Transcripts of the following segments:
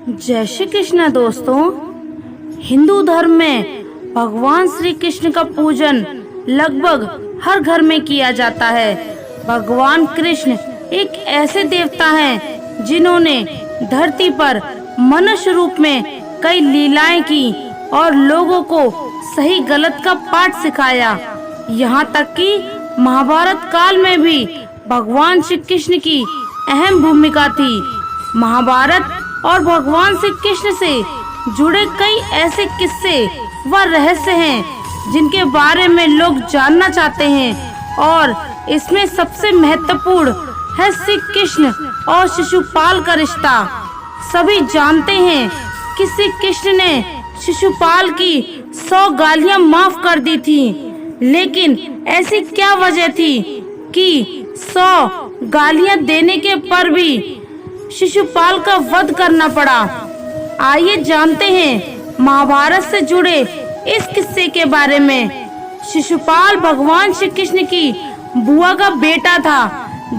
जय श्री कृष्ण दोस्तों। हिंदू धर्म में भगवान श्री कृष्ण का पूजन लगभग हर घर में किया जाता है। भगवान कृष्ण एक ऐसे देवता हैं जिन्होंने धरती पर मनुष्य रूप में कई लीलाएं की और लोगों को सही गलत का पाठ सिखाया। यहाँ तक कि महाभारत काल में भी भगवान श्री कृष्ण की अहम भूमिका थी। महाभारत और भगवान श्री कृष्ण से जुड़े कई ऐसे किस्से व रहस्य हैं जिनके बारे में लोग जानना चाहते हैं, और इसमें सबसे महत्वपूर्ण है श्री कृष्ण और शिशुपाल का रिश्ता। सभी जानते हैं कि श्री कृष्ण ने शिशुपाल की 100 गालियां माफ कर दी थी, लेकिन ऐसी क्या वजह थी कि 100 गालियां देने के पर भी शिशुपाल का वध करना पड़ा। आइए जानते हैं महाभारत से जुड़े इस किस्से के बारे में। शिशुपाल भगवान श्री कृष्ण की बुआ का बेटा था।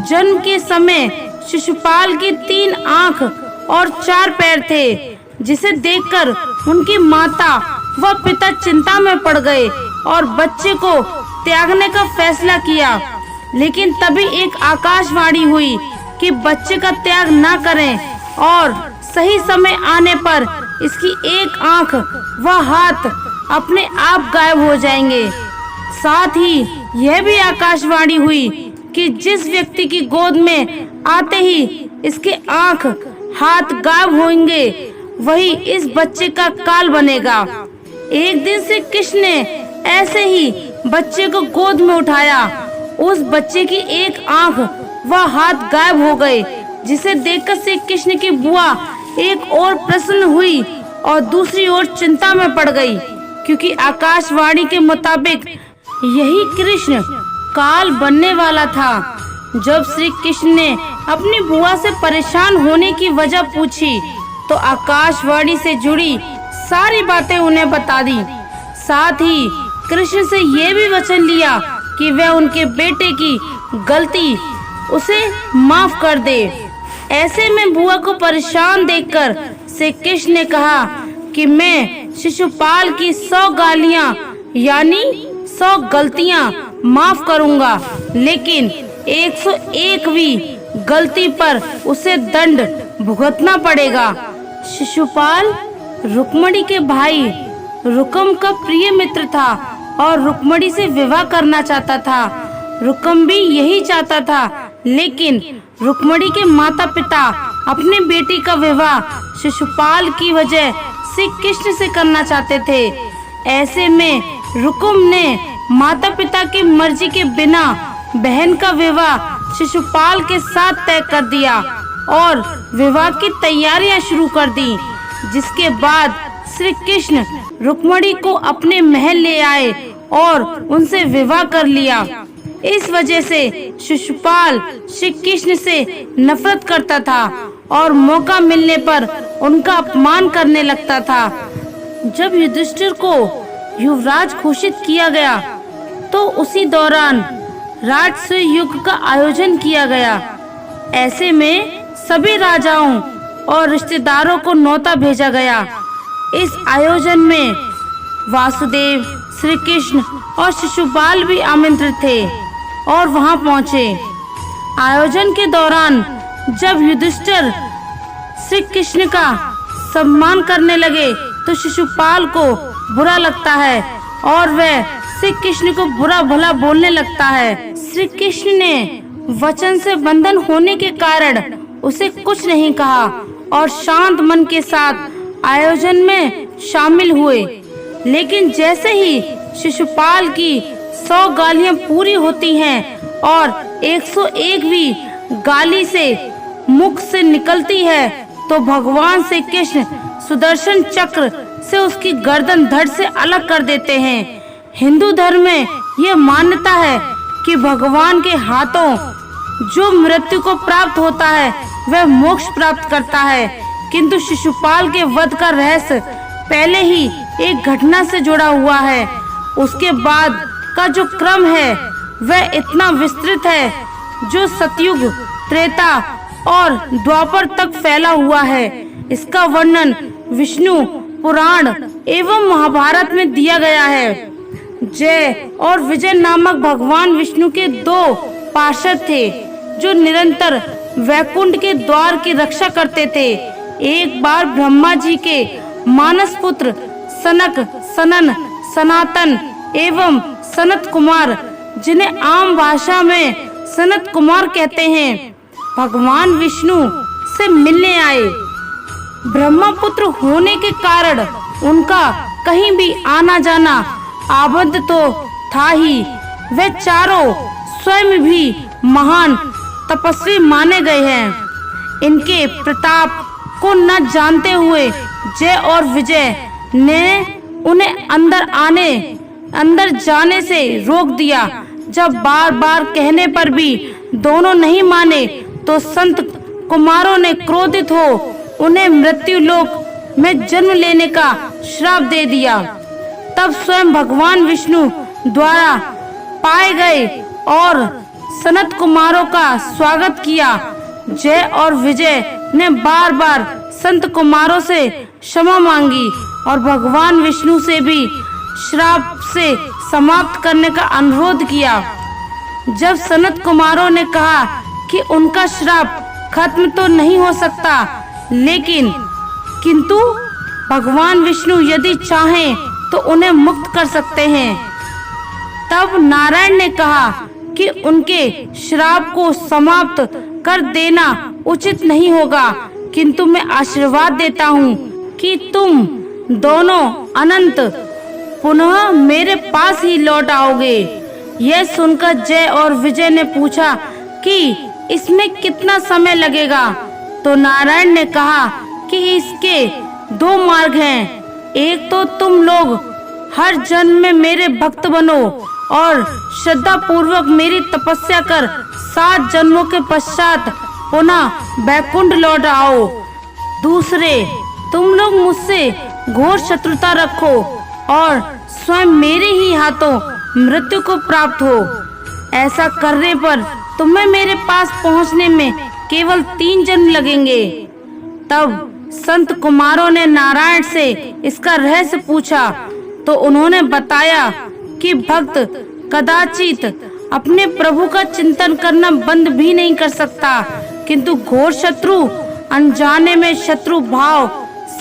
जन्म के समय शिशुपाल की 3 आंख और 4 पैर थे, जिसे देखकर उनकी माता व पिता चिंता में पड़ गए और बच्चे को त्यागने का फैसला किया। लेकिन तभी एक आकाशवाणी हुई कि बच्चे का त्याग ना करें और सही समय आने पर इसकी 1 आंख व हाथ अपने आप गायब हो जाएंगे। साथ ही यह भी आकाशवाणी हुई कि जिस व्यक्ति की गोद में आते ही इसके आंख हाथ गायब होंगे, वही इस बच्चे का काल बनेगा। एक दिन श्री कृष्ण ने ऐसे ही बच्चे को गोद में उठाया। उस बच्चे की 1 आंख व हाथ गायब हो गए, जिसे देखकर श्री कृष्ण की बुआ एक ओर प्रसन्न हुई और दूसरी ओर चिंता में पड़ गई, क्योंकि आकाशवाणी के मुताबिक यही कृष्ण काल बनने वाला था। जब श्री कृष्ण ने अपनी बुआ से परेशान होने की वजह पूछी, तो आकाशवाणी से जुड़ी सारी बातें उन्हें बता दी। साथ ही कृष्ण से ये भी वचन लिया कि वह उनके बेटे की गलती उसे माफ कर दे। ऐसे में बुआ को परेशान देखकर श्री कृष्ण ने कहा कि मैं शिशुपाल की 100 गालियां यानी 100 गलतियां माफ करूंगा, लेकिन 101वीं गलती पर उसे दंड भुगतना पड़ेगा। शिशुपाल रुक्मणी के भाई रुकम का प्रिय मित्र था और रुक्मणी से विवाह करना चाहता था। रुकम भी यही चाहता था, लेकिन रुक्मणी के माता पिता अपनी बेटी का विवाह शिशुपाल की वजह श्री कृष्ण से करना चाहते थे। ऐसे में रुकम ने माता पिता की मर्जी के बिना बहन का विवाह शिशुपाल के साथ तय कर दिया और विवाह की तैयारियां शुरू कर दी। जिसके बाद श्री कृष्ण रुक्मणी को अपने महल ले आए और उनसे विवाह कर लिया। इस वजह से शिशुपाल श्री कृष्ण से नफरत करता था और मौका मिलने पर उनका अपमान करने लगता था। जब युधिष्ठिर को युवराज घोषित किया गया, तो उसी दौरान राजसूय युग का आयोजन किया गया। ऐसे में सभी राजाओं और रिश्तेदारों को न्योता भेजा गया। इस आयोजन में वासुदेव, श्री कृष्ण और शिशुपाल भी आमंत्रित थे और वहां पहुंचे। आयोजन के दौरान जब युधिष्ठिर श्री कृष्ण का सम्मान करने लगे, तो शिशुपाल को बुरा लगता है और वह श्री कृष्ण को बुरा भला बोलने लगता है। श्री कृष्ण ने वचन से बंधन होने के कारण उसे कुछ नहीं कहा और शांत मन के साथ आयोजन में शामिल हुए। लेकिन जैसे ही शिशुपाल की 100 गालियां पूरी होती हैं और 101वीं गाली से मुख से निकलती है, तो भगवान श्री कृष्ण सुदर्शन चक्र से उसकी गर्दन धड़ से अलग कर देते हैं। हिंदू धर्म में यह मान्यता है कि भगवान के हाथों जो मृत्यु को प्राप्त होता है, वह मोक्ष प्राप्त करता है। किंतु शिशुपाल के वध का रहस्य पहले ही एक घटना से जुड़ा हुआ है। उसके बाद का जो क्रम है वह इतना विस्तृत है, जो सतयुग, त्रेता और द्वापर तक फैला हुआ है। इसका वर्णन विष्णु पुराण एवं महाभारत में दिया गया है। जय और विजय नामक भगवान विष्णु के 2 पार्षद थे जो निरंतर वैकुंठ के द्वार की रक्षा करते थे। एक बार ब्रह्मा जी के मानस पुत्र सनक, सनन, सनातन एवं सनत कुमार, जिन्हें आम भाषा में सनत कुमार कहते हैं, भगवान विष्णु से मिलने आए। ब्रह्मपुत्र होने के कारण उनका कहीं भी आना जाना आबद्ध तो था ही, वे चारों स्वयं भी महान तपस्वी माने गए हैं। इनके प्रताप को न जानते हुए जय और विजय ने उन्हें अंदर जाने से रोक दिया। जब बार बार कहने पर भी दोनों नहीं माने तो संत कुमारों ने क्रोधित हो उन्हें मृत्यु लोक में जन्म लेने का श्राप दे दिया। तब स्वयं भगवान विष्णु द्वारा पाए गए और सनत कुमारों का स्वागत किया। जय और विजय ने बार बार संत कुमारों से क्षमा मांगी और भगवान विष्णु से भी श्राप से समाप्त करने का अनुरोध किया। जब सनत कुमारों ने कहा कि उनका श्राप खत्म तो नहीं हो सकता, किंतु भगवान विष्णु यदि चाहें तो उन्हें मुक्त कर सकते हैं, तब नारायण ने कहा कि उनके श्राप को समाप्त कर देना उचित नहीं होगा, किंतु मैं आशीर्वाद देता हूँ कि तुम दोनों अनंत पुनः मेरे पास ही लौट आओगे। यह सुनकर जय और विजय ने पूछा कि इसमें कितना समय लगेगा, तो नारायण ने कहा कि इसके 2 मार्ग हैं। एक तो तुम लोग हर जन्म में मेरे भक्त बनो और श्रद्धा पूर्वक मेरी तपस्या कर 7 जन्मों के पश्चात पुनः बैकुंठ लौट आओ। दूसरे, तुम लोग मुझसे घोर शत्रुता रखो और स्वयं मेरे ही हाथों मृत्यु को प्राप्त हो। ऐसा करने पर तुम्हें मेरे पास पहुंचने में केवल 3 जन्म लगेंगे। तब संत कुमारों ने नारायण से इसका रहस्य पूछा तो उन्होंने बताया कि भक्त कदाचित अपने प्रभु का चिंतन करना बंद भी नहीं कर सकता, किंतु घोर शत्रु अनजाने में शत्रु भाव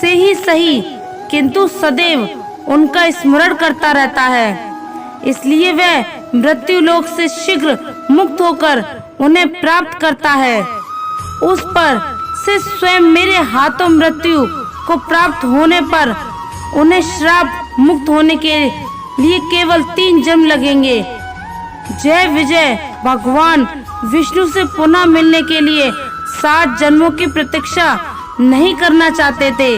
से ही सही किंतु सदैव उनका स्मरण करता रहता है। इसलिए वह मृत्यु लोक से शीघ्र मुक्त होकर उन्हें प्राप्त करता है। उस पर से स्वयं मेरे हाथों मृत्यु को प्राप्त होने पर उन्हें श्राप मुक्त होने के लिए केवल 3 जन्म लगेंगे। जय विजय भगवान विष्णु से पुनः मिलने के लिए 7 जन्मों की प्रतीक्षा नहीं करना चाहते थे।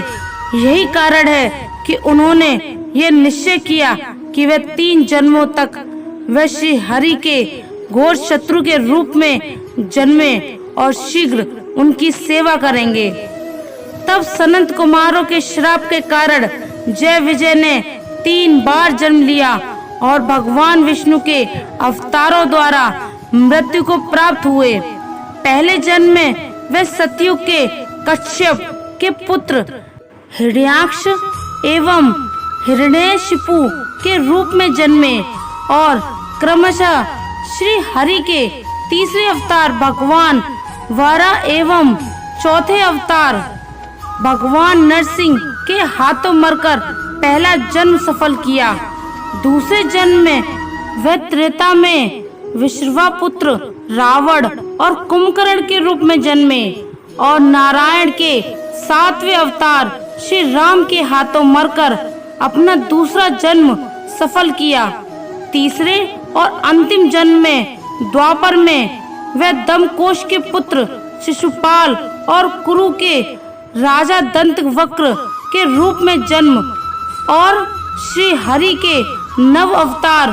यही कारण है कि उन्होंने ये निश्चय किया कि वे 3 जन्मों तक वे श्री हरि के घोर शत्रु के रूप में जन्मे और शीघ्र उनकी सेवा करेंगे। तब सनत कुमारों के श्राप के कारण जय विजय ने 3 बार जन्म लिया और भगवान विष्णु के अवतारों द्वारा मृत्यु को प्राप्त हुए। पहले जन्म में वे सतयुग के कश्यप के पुत्र हिरण्याक्ष एवं हिरण्यशिपु के रूप में जन्मे और क्रमशः श्री हरि के तीसरे अवतार भगवान वाराह एवं चौथे अवतार भगवान नरसिंह के हाथों मरकर पहला जन्म सफल किया। दूसरे जन्म में वे त्रेता में विश्वापुत्र रावण और कुंभकर्ण के रूप में जन्मे और नारायण के 7वें अवतार श्री राम के हाथों मरकर अपना दूसरा जन्म सफल किया। तीसरे और अंतिम जन्म में द्वापर में वे दमकोश के पुत्र शिशुपाल और कुरु के राजा दंत वक्र के रूप में जन्म और श्री हरि के 9 अवतार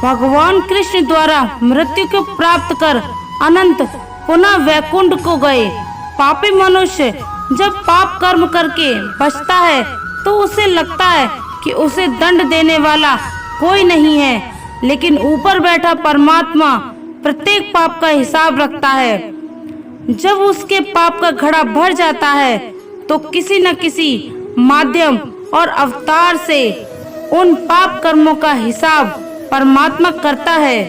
भगवान कृष्ण द्वारा मृत्यु को प्राप्त कर अनंत पुनः वैकुंठ को गए। पापी मनुष्य जब पाप कर्म करके बचता है तो उसे लगता है कि उसे दंड देने वाला कोई नहीं है, लेकिन ऊपर बैठा परमात्मा प्रत्येक पाप का हिसाब रखता है। जब उसके पाप का घड़ा भर जाता है तो किसी न किसी माध्यम और अवतार से उन पाप कर्मों का हिसाब परमात्मा करता है।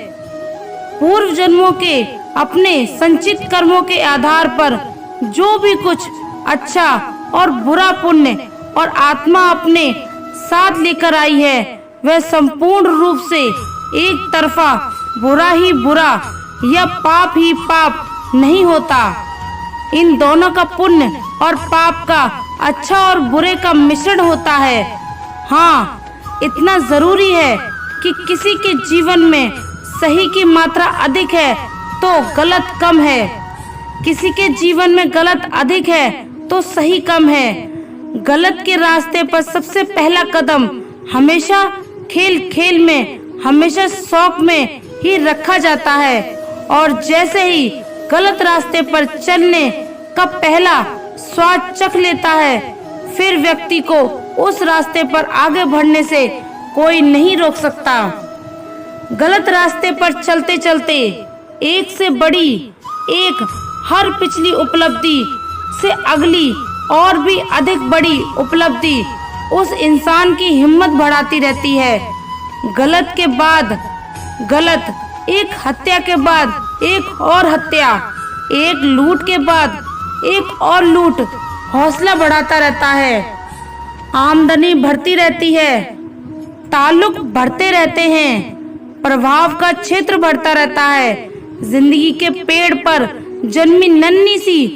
पूर्व जन्मों के अपने संचित कर्मों के आधार पर जो भी कुछ अच्छा और बुरा पुण्य और आत्मा अपने साथ लेकर आई है, वह संपूर्ण रूप से एक तरफा बुरा ही बुरा या पाप ही पाप नहीं होता। इन दोनों का पुण्य और पाप का अच्छा और बुरे का मिश्रण होता है। हाँ, इतना जरूरी है कि किसी के जीवन में सही की मात्रा अधिक है तो गलत कम है, किसी के जीवन में गलत अधिक है तो सही कम है। गलत के रास्ते पर सबसे पहला कदम हमेशा खेल खेल में, हमेशा शौक में ही रखा जाता है, और जैसे ही गलत रास्ते पर चलने का पहला स्वाद चख लेता है, फिर व्यक्ति को उस रास्ते पर आगे बढ़ने से कोई नहीं रोक सकता। गलत रास्ते पर चलते चलते एक से बड़ी एक हर पिछली उपलब्धि से अगली और भी अधिक बड़ी उपलब्धि उस इंसान की हिम्मत बढ़ाती रहती है। गलत के बाद गलत, एक हत्या के बाद एक और हत्या, एक लूट के बाद एक और लूट हौसला बढ़ाता रहता है। आमदनी बढ़ती रहती है, ताल्लुक बढ़ते रहते हैं, प्रभाव का क्षेत्र बढ़ता रहता है। जिंदगी के पेड़ पर जन्मी नन्ही सी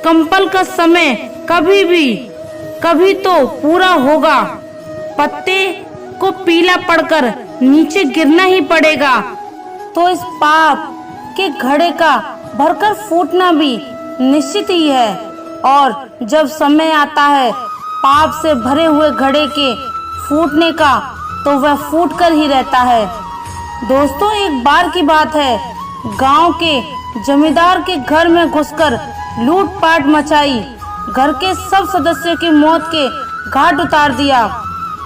कंपल का समय कभी तो पूरा होगा। पत्ते को पीला पड़कर नीचे गिरना ही पड़ेगा, तो इस पाप के घड़े का भरकर फूटना भी निश्चित ही है। और जब समय आता है पाप से भरे हुए घड़े के फूटने का, तो वह फूट कर ही रहता है। दोस्तों, एक बार की बात है, गांव के जमींदार के घर में घुसकर लूटपाट मचाई, घर के सब सदस्यों की मौत के घाट उतार दिया।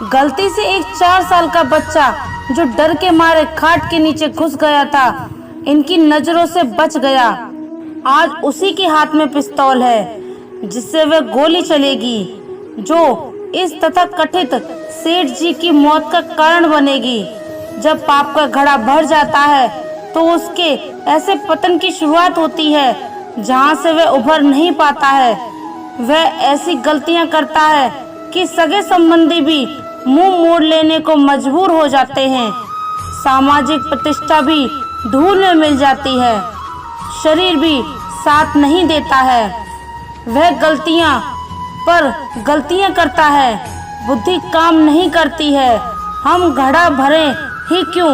गलती से एक 4 साल का बच्चा जो डर के मारे खाट के नीचे घुस गया था, इनकी नजरों से बच गया। आज उसी के हाथ में पिस्तौल है जिससे वह गोली चलेगी, जो इस तथाकथित सेठ जी की मौत का कारण बनेगी। जब पाप का घड़ा भर जाता है तो उसके ऐसे पतन की शुरुआत होती है जहां से वह उभर नहीं पाता है। वह ऐसी गलतियां करता है कि सगे संबंधी भी मुंह मोड़ लेने को मजबूर हो जाते हैं। सामाजिक प्रतिष्ठा भी धूल में मिल जाती है, शरीर भी साथ नहीं देता है। वह गलतियां पर गलतियां करता है, बुद्धि काम नहीं करती है। हम घड़ा भरे ही क्यों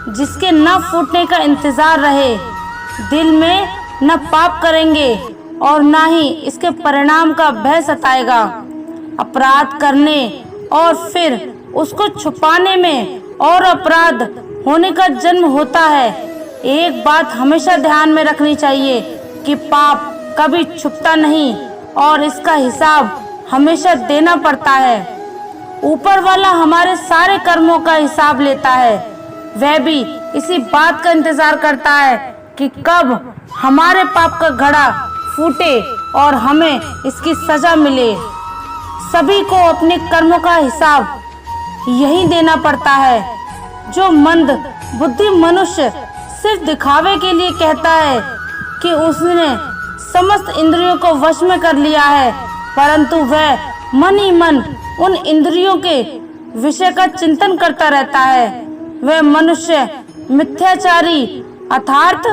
जिसके न फूटने का इंतजार रहे। दिल में न पाप करेंगे और न ही इसके परिणाम का भय सताएगा। अपराध करने और फिर उसको छुपाने में और अपराध होने का जन्म होता है। एक बात हमेशा ध्यान में रखनी चाहिए कि पाप कभी छुपता नहीं और इसका हिसाब हमेशा देना पड़ता है। ऊपर वाला हमारे सारे कर्मों का हिसाब लेता है। वह भी इसी बात का इंतजार करता है कि कब हमारे पाप का घड़ा फूटे और हमें इसकी सजा मिले। सभी को अपने कर्मों का हिसाब यही देना पड़ता है। जो मंद बुद्धि मनुष्य सिर्फ दिखावे के लिए कहता है कि उसने समस्त इंद्रियों को वश में कर लिया है, परंतु वह मन ही मन उन इंद्रियों के विषय का चिंतन करता रहता है, वह मनुष्य मिथ्याचारी अर्थात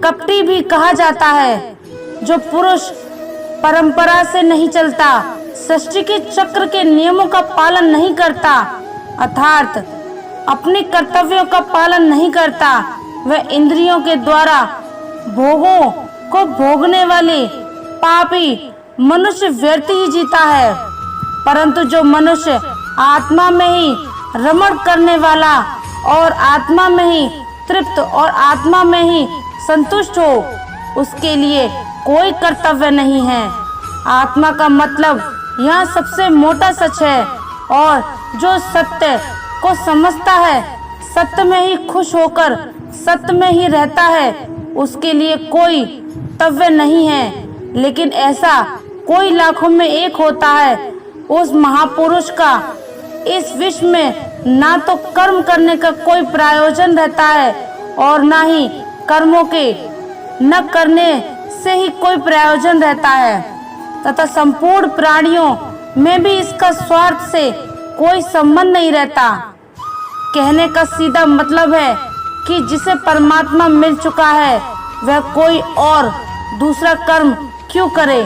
कपटी भी कहा जाता है। जो पुरुष परंपरा से नहीं चलता, सृष्टि के चक्र के नियमों का पालन नहीं करता, अर्थात अपने कर्तव्यों का पालन नहीं करता, वह इंद्रियों के द्वारा भोगों को भोगने वाले पापी मनुष्य व्यर्थ ही जीता है। परंतु जो मनुष्य आत्मा में ही रमण करने वाला और आत्मा में ही तृप्त और आत्मा में ही संतुष्ट हो, उसके लिए कोई कर्तव्य नहीं है। आत्मा का मतलब यह सबसे मोटा सच है, और जो सत्य को समझता है, सत्य में ही खुश होकर सत्य में ही रहता है, उसके लिए कोई कर्तव्य नहीं है। लेकिन ऐसा कोई लाखों में एक होता है, उस महापुरुष का इस विश्व में ना तो कर्म करने का कोई प्रयोजन रहता है और ना ही कर्मों के न करने से ही कोई प्रयोजन रहता है, तथा संपूर्ण प्राणियों में भी इसका स्वार्थ से कोई संबंध नहीं रहता। कहने का सीधा मतलब है कि जिसे परमात्मा मिल चुका है वह कोई और दूसरा कर्म क्यों करे।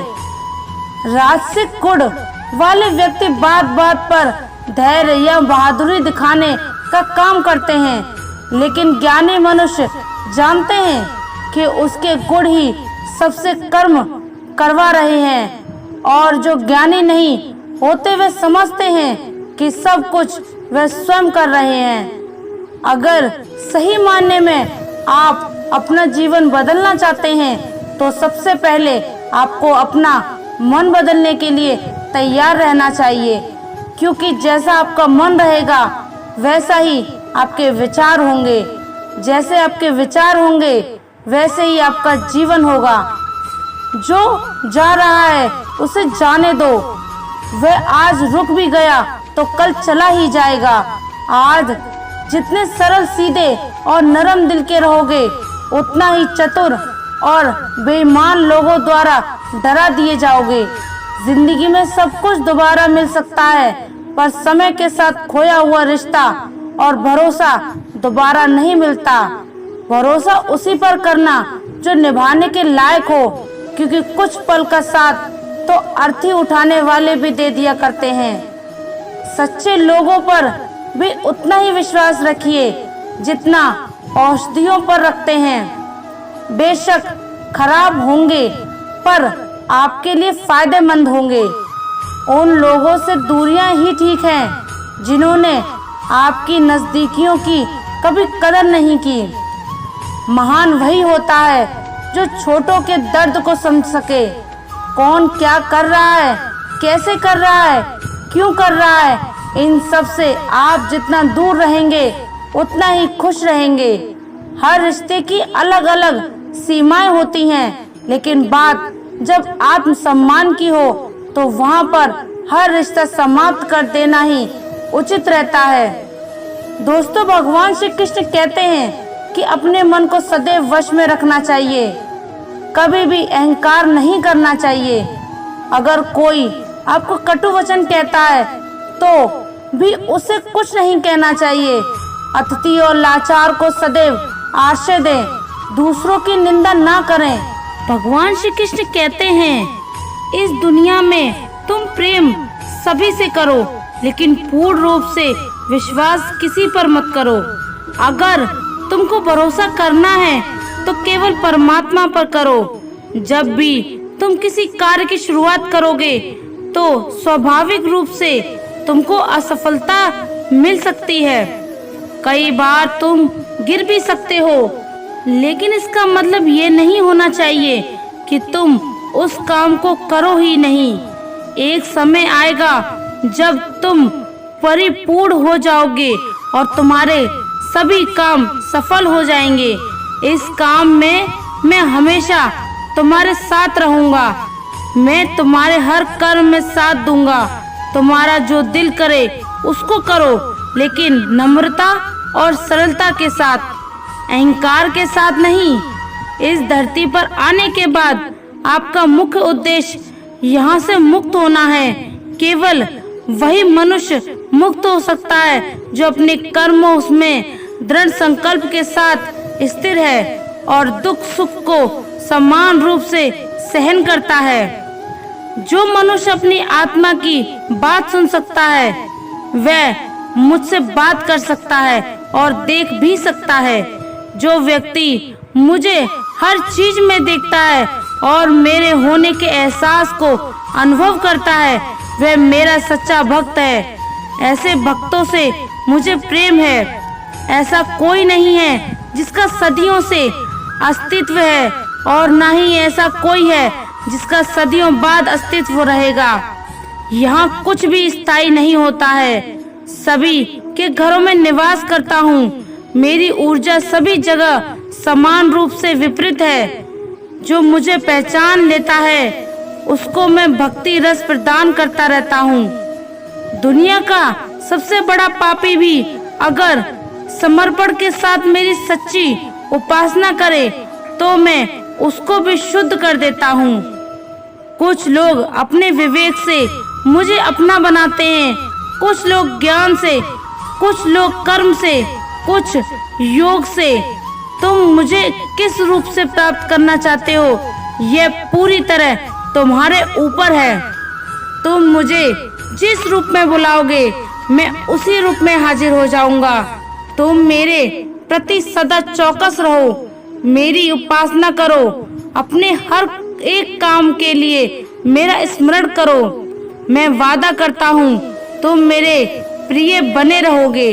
राजसिक गुण वाले व्यक्ति बात बात पर धैर्य या बहादुरी दिखाने का काम करते हैं, लेकिन ज्ञानी मनुष्य जानते हैं कि उसके गुण ही सबसे कर्म करवा रहे हैं, और जो ज्ञानी नहीं होते वे समझते हैं कि सब कुछ वे स्वयं कर रहे हैं। अगर सही मायने में आप अपना जीवन बदलना चाहते हैं तो सबसे पहले आपको अपना मन बदलने के लिए तैयार रहना चाहिए, क्योंकि जैसा आपका मन रहेगा वैसा ही आपके विचार होंगे, जैसे आपके विचार होंगे वैसे ही आपका जीवन होगा। जो जा रहा है उसे जाने दो, वह आज रुक भी गया तो कल चला ही जाएगा। आज जितने सरल सीधे और नरम दिल के रहोगे उतना ही चतुर और बेईमान लोगों द्वारा डरा दिए जाओगे। जिंदगी में सब कुछ दोबारा मिल सकता है, पर समय के साथ खोया हुआ रिश्ता और भरोसा दोबारा नहीं मिलता। भरोसा उसी पर करना जो निभाने के लायक हो, क्योंकि कुछ पल का साथ तो अर्थी उठाने वाले भी दे दिया करते हैं। सच्चे लोगों पर भी उतना ही विश्वास रखिए जितना औषधियों पर रखते हैं। बेशक खराब होंगे पर आपके लिए फायदेमंद होंगे। उन लोगों से दूरियां ही ठीक हैं जिन्होंने आपकी नजदीकियों की कभी कदर नहीं की। महान वही होता है जो छोटों के दर्द को समझ सके। कौन क्या कर रहा है, कैसे कर रहा है, क्यों कर रहा है, इन सब से आप जितना दूर रहेंगे उतना ही खुश रहेंगे। हर रिश्ते की अलग अलग सीमाएं होती हैं, लेकिन बात जब आत्मसम्मान की हो तो वहां पर हर रिश्ता समाप्त कर देना ही उचित रहता है। दोस्तों, भगवान श्री कृष्ण कहते हैं कि अपने मन को सदैव वश में रखना चाहिए, कभी भी अहंकार नहीं करना चाहिए। अगर कोई आपको कटु वचन कहता है तो भी उसे कुछ नहीं कहना चाहिए। अतिथि और लाचार को सदैव आश्रय दें, दूसरों की निंदा ना करें। भगवान श्री कृष्ण कहते हैं, इस दुनिया में तुम प्रेम सभी से करो, लेकिन पूर्ण रूप से विश्वास किसी पर मत करो। अगर तुमको भरोसा करना है तो केवल परमात्मा पर करो। जब भी तुम किसी कार्य की शुरुआत करोगे तो स्वाभाविक रूप से तुमको असफलता मिल सकती है। कई बार तुम गिर भी सकते हो, लेकिन इसका मतलब ये नहीं होना चाहिए कि तुम उस काम को करो ही नहीं। एक समय आएगा जब तुम परिपूर्ण हो जाओगे और तुम्हारे सभी काम सफल हो जाएंगे। इस काम में मैं हमेशा तुम्हारे साथ रहूंगा। मैं तुम्हारे हर कर्म में साथ दूंगा। तुम्हारा जो दिल करे उसको करो, लेकिन नम्रता और सरलता के साथ, अहंकार के साथ नहीं। इस धरती पर आने के बाद आपका मुख्य उद्देश्य यहाँ से मुक्त होना है। केवल वही मनुष्य मुक्त हो सकता है जो अपने कर्मों में दृढ़ संकल्प के साथ स्थिर है और दुख सुख को समान रूप से सहन करता है। जो मनुष्य अपनी आत्मा की बात सुन सकता है वह मुझसे बात कर सकता है और देख भी सकता है। जो व्यक्ति मुझे हर चीज में देखता है और मेरे होने के एहसास को अनुभव करता है वह मेरा सच्चा भक्त है। ऐसे भक्तों से मुझे प्रेम है। ऐसा कोई नहीं है जिसका सदियों से अस्तित्व है और ना ही ऐसा कोई है जिसका सदियों बाद अस्तित्व रहेगा। यहाँ कुछ भी स्थायी नहीं होता है। सभी के घरों में निवास करता हूँ। मेरी ऊर्जा सभी जगह समान रूप से विपरीत है। जो मुझे पहचान लेता है उसको मैं भक्ति रस प्रदान करता रहता हूँ। दुनिया का सबसे बड़ा पापी भी अगर समर्पण के साथ मेरी सच्ची उपासना करे तो मैं उसको भी शुद्ध कर देता हूँ। कुछ लोग अपने विवेक से मुझे अपना बनाते हैं, कुछ लोग ज्ञान से, कुछ लोग कर्म से, कुछ योग से। तुम मुझे किस रूप से प्राप्त करना चाहते हो, यह पूरी तरह तुम्हारे ऊपर है। तुम मुझे जिस रूप में बुलाओगे मैं उसी रूप में हाजिर हो जाऊंगा। तुम मेरे प्रति सदा चौकस रहो, मेरी उपासना करो, अपने हर एक काम के लिए मेरा स्मरण करो। मैं वादा करता हूँ तुम मेरे प्रिय बने रहोगे।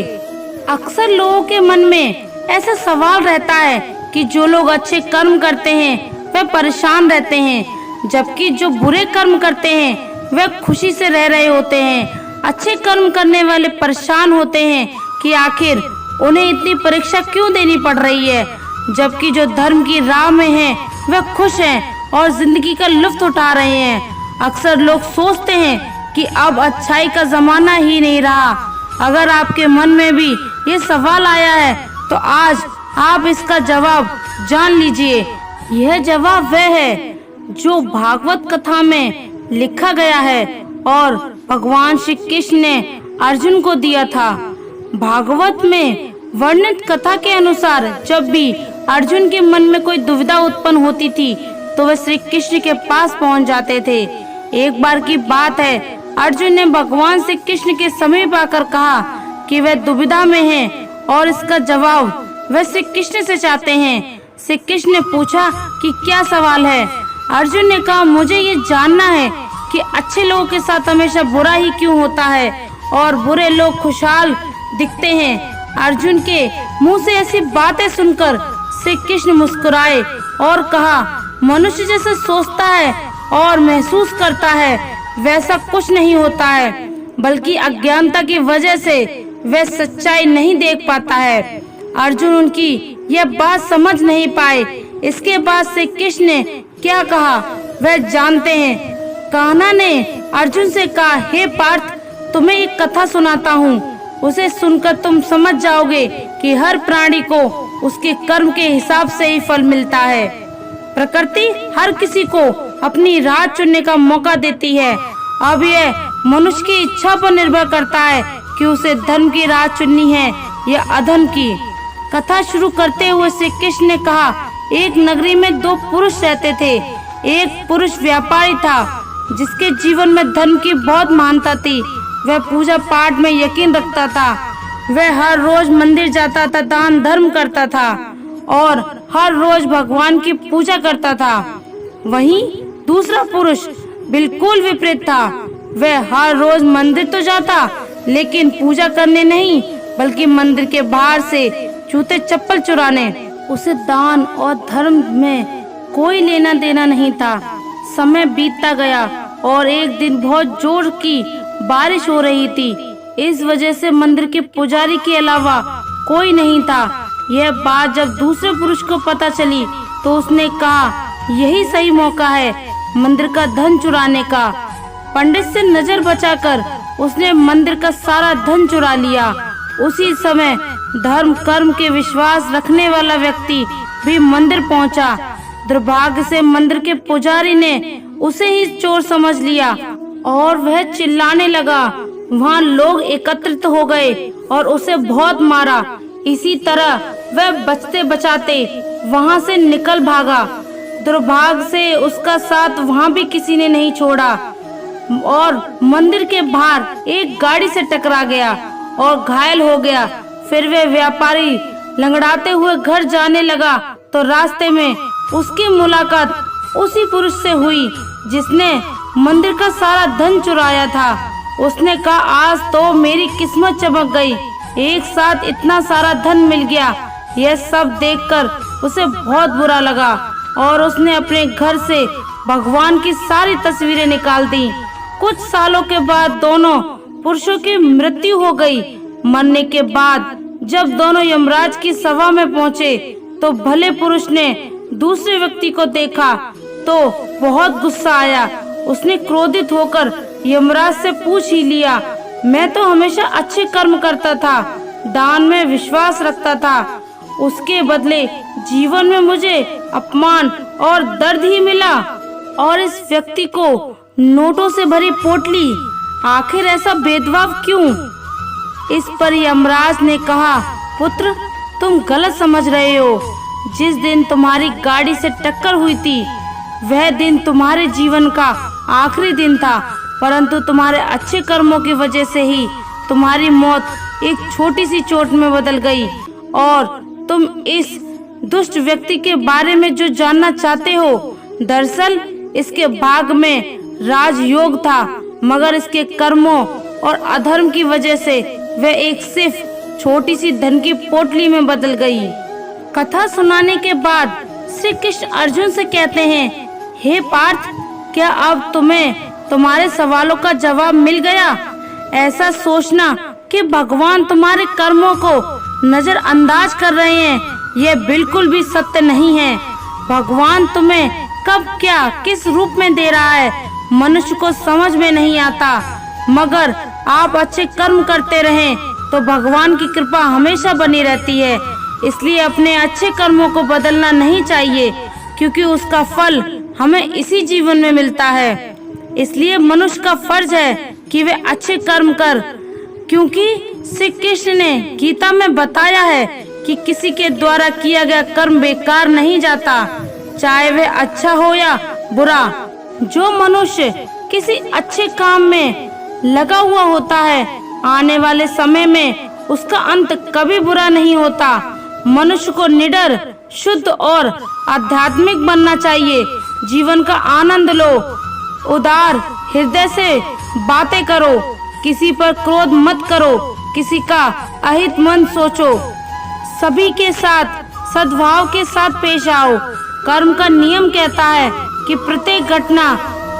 अक्सर लोगों के मन में ऐसा सवाल रहता है कि जो लोग अच्छे कर्म करते हैं वे परेशान रहते हैं, जबकि जो बुरे कर्म करते हैं वे खुशी से रह रहे होते हैं। अच्छे कर्म करने वाले परेशान होते हैं कि आखिर उन्हें इतनी परीक्षा क्यों देनी पड़ रही है, जबकि जो धर्म की राह में हैं वे खुश हैं और जिंदगी का लुत्फ उठा रहे हैं। अक्सर लोग सोचते हैं कि अब अच्छाई का जमाना ही नहीं रहा। अगर आपके मन में भी ये सवाल आया है तो आज आप इसका जवाब जान लीजिए। यह जवाब वह है जो भागवत कथा में लिखा गया है और भगवान श्री कृष्ण ने अर्जुन को दिया था। भागवत में वर्णित कथा के अनुसार जब भी अर्जुन के मन में कोई दुविधा उत्पन्न होती थी तो वह श्री कृष्ण के पास पहुंच जाते थे। एक बार की बात है, अर्जुन ने भगवान श्री कृष्ण के समीप आकर कहा कि वह दुविधा में हैं और इसका जवाब वह श्री कृष्ण से चाहते हैं। श्री कृष्ण ने पूछा कि क्या सवाल है। अर्जुन ने कहा, मुझे ये जानना है कि अच्छे लोगों के साथ हमेशा बुरा ही क्यों होता है और बुरे लोग खुशहाल दिखते हैं। अर्जुन के मुंह से ऐसी बातें सुनकर श्री कृष्ण मुस्कुराए और कहा, मनुष्य जैसा सोचता है और महसूस करता है वैसा कुछ नहीं होता है, बल्कि अज्ञानता की वजह से वह सच्चाई नहीं देख पाता है। अर्जुन उनकी यह बात समझ नहीं पाए। इसके बाद श्री कृष्ण ने क्या कहा वह जानते हैं। कान्हा ने अर्जुन से कहा, हे पार्थ, तुम्हें एक कथा सुनाता हूँ, उसे सुनकर तुम समझ जाओगे कि हर प्राणी को उसके कर्म के हिसाब से ही फल मिलता है। प्रकृति हर किसी को अपनी राह चुनने का मौका देती है। अब यह मनुष्य की इच्छा पर निर्भर करता है कि उसे धर्म की राह चुननी है या अधर्म की। कथा शुरू करते हुए श्री कृष्ण ने कहा, एक नगरी में दो पुरुष रहते थे। एक पुरुष व्यापारी था जिसके जीवन में धर्म की बहुत महानता थी। वह पूजा पाठ में यकीन रखता था। वह हर रोज मंदिर जाता था, दान धर्म करता था और हर रोज भगवान की पूजा करता था। वहीं दूसरा पुरुष बिल्कुल विपरीत था। वह हर रोज मंदिर तो जाता लेकिन पूजा करने नहीं, बल्कि मंदिर के बाहर से जूते चप्पल चुराने। उसे दान और धर्म में कोई लेना देना नहीं था। समय बीतता गया और एक दिन बहुत जोर की बारिश हो रही थी। इस वजह से मंदिर के पुजारी के अलावा कोई नहीं था। यह बात जब दूसरे पुरुष को पता चली तो उसने कहा, यही सही मौका है मंदिर का धन चुराने का। पंडित से नजर बचाकर उसने मंदिर का सारा धन चुरा लिया। उसी समय धर्म कर्म के विश्वास रखने वाला व्यक्ति भी मंदिर पहुंचा। दुर्भाग्य से मंदिर के पुजारी ने उसे ही चोर समझ लिया और वह चिल्लाने लगा। वहाँ लोग एकत्रित हो गए और उसे बहुत मारा। इसी तरह वह बचते बचाते वहाँ से निकल भागा। दुर्भाग्य से उसका साथ वहाँ भी किसी ने नहीं छोड़ा और मंदिर के बाहर एक गाड़ी से टकरा गया और घायल हो गया। फिर वह व्यापारी लंगड़ाते हुए घर जाने लगा तो रास्ते में उसकी मुलाकात उसी पुरुष से हुई जिसने मंदिर का सारा धन चुराया था। उसने कहा, आज तो मेरी किस्मत चमक गई, एक साथ इतना सारा धन मिल गया। यह सब देखकर उसे बहुत बुरा लगा और उसने अपने घर से भगवान की सारी तस्वीरें निकाल दी। कुछ सालों के बाद दोनों पुरुषों की मृत्यु हो गई। मरने के बाद जब दोनों यमराज की सभा में पहुंचे तो भले पुरुष ने दूसरे व्यक्ति को देखा तो बहुत गुस्सा आया। उसने क्रोधित होकर यमराज से पूछ ही लिया, मैं तो हमेशा अच्छे कर्म करता था, दान में विश्वास रखता था, उसके बदले जीवन में मुझे अपमान और दर्द ही मिला। और इस व्यक्ति को नोटों से भरी पोटली, आखिर ऐसा भेदभाव क्यों? इस पर यमराज ने कहा, पुत्र तुम गलत समझ रहे हो। जिस दिन तुम्हारी गाड़ी से टक्कर हुई थी वह दिन तुम्हारे जीवन का आखिरी दिन था, परंतु तुम्हारे अच्छे कर्मों की वजह से ही तुम्हारी मौत एक छोटी सी चोट में बदल गई। और तुम इस दुष्ट व्यक्ति के बारे में जो जानना चाहते हो, दरअसल इसके भाग में राजयोग था, मगर इसके कर्मों और अधर्म की वजह से वह एक सिर्फ छोटी सी धन की पोटली में बदल गई। कथा सुनाने के बाद श्री कृष्ण अर्जुन से कहते हैं, हे पार्थ, क्या अब तुम्हें तुम्हारे सवालों का जवाब मिल गया? ऐसा सोचना कि भगवान तुम्हारे कर्मों को नजरअंदाज कर रहे हैं, यह बिल्कुल भी सत्य नहीं है। भगवान तुम्हें कब क्या किस रूप में दे रहा है मनुष्य को समझ में नहीं आता, मगर आप अच्छे कर्म करते रहें तो भगवान की कृपा हमेशा बनी रहती है। इसलिए अपने अच्छे कर्मों को बदलना नहीं चाहिए, क्योंकि उसका फल हमें इसी जीवन में मिलता है। इसलिए मनुष्य का फर्ज है कि वे अच्छे कर्म कर, क्योंकि श्री कृष्ण ने गीता में बताया है कि किसी के द्वारा किया गया कर्म बेकार नहीं जाता, चाहे वह अच्छा हो या बुरा। जो मनुष्य किसी अच्छे काम में लगा हुआ होता है, आने वाले समय में उसका अंत कभी बुरा नहीं होता। मनुष्य को निडर, शुद्ध और आध्यात्मिक बनना चाहिए। जीवन का आनंद लो, उदार हृदय से बातें करो, किसी पर क्रोध मत करो, किसी का अहित मन सोचो, सभी के साथ सद्भाव के साथ पेश आओ। कर्म का नियम कहता है कि प्रत्येक घटना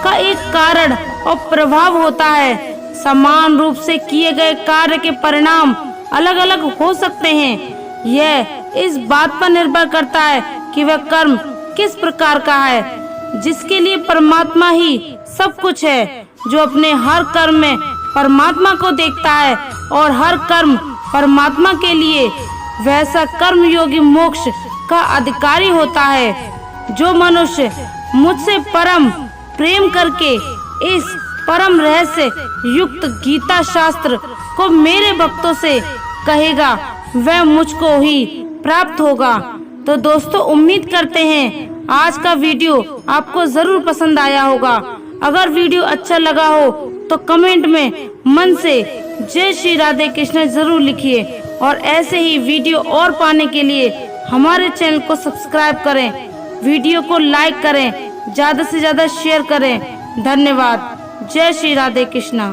का एक कारण और प्रभाव होता है। समान रूप से किए गए कार्य के परिणाम अलग अलग हो सकते हैं। यह इस बात पर निर्भर करता है कि वह कर्म किस प्रकार का है। जिसके लिए परमात्मा ही सब कुछ है, जो अपने हर कर्म में परमात्मा को देखता है और हर कर्म परमात्मा के लिए, वैसा कर्म योगी मोक्ष का अधिकारी होता है। जो मनुष्य मुझसे परम प्रेम करके इस परम रहस्य युक्त गीता शास्त्र को मेरे भक्तों से कहेगा, वह मुझको ही प्राप्त होगा। तो दोस्तों, उम्मीद करते हैं आज का वीडियो आपको जरूर पसंद आया होगा। अगर वीडियो अच्छा लगा हो तो कमेंट में मन से जय श्री राधे कृष्ण जरूर लिखिए, और ऐसे ही वीडियो और पाने के लिए हमारे चैनल को सब्सक्राइब करें, वीडियो को लाइक करें, ज्यादा से ज्यादा शेयर करें। धन्यवाद। जय श्री राधे कृष्णा।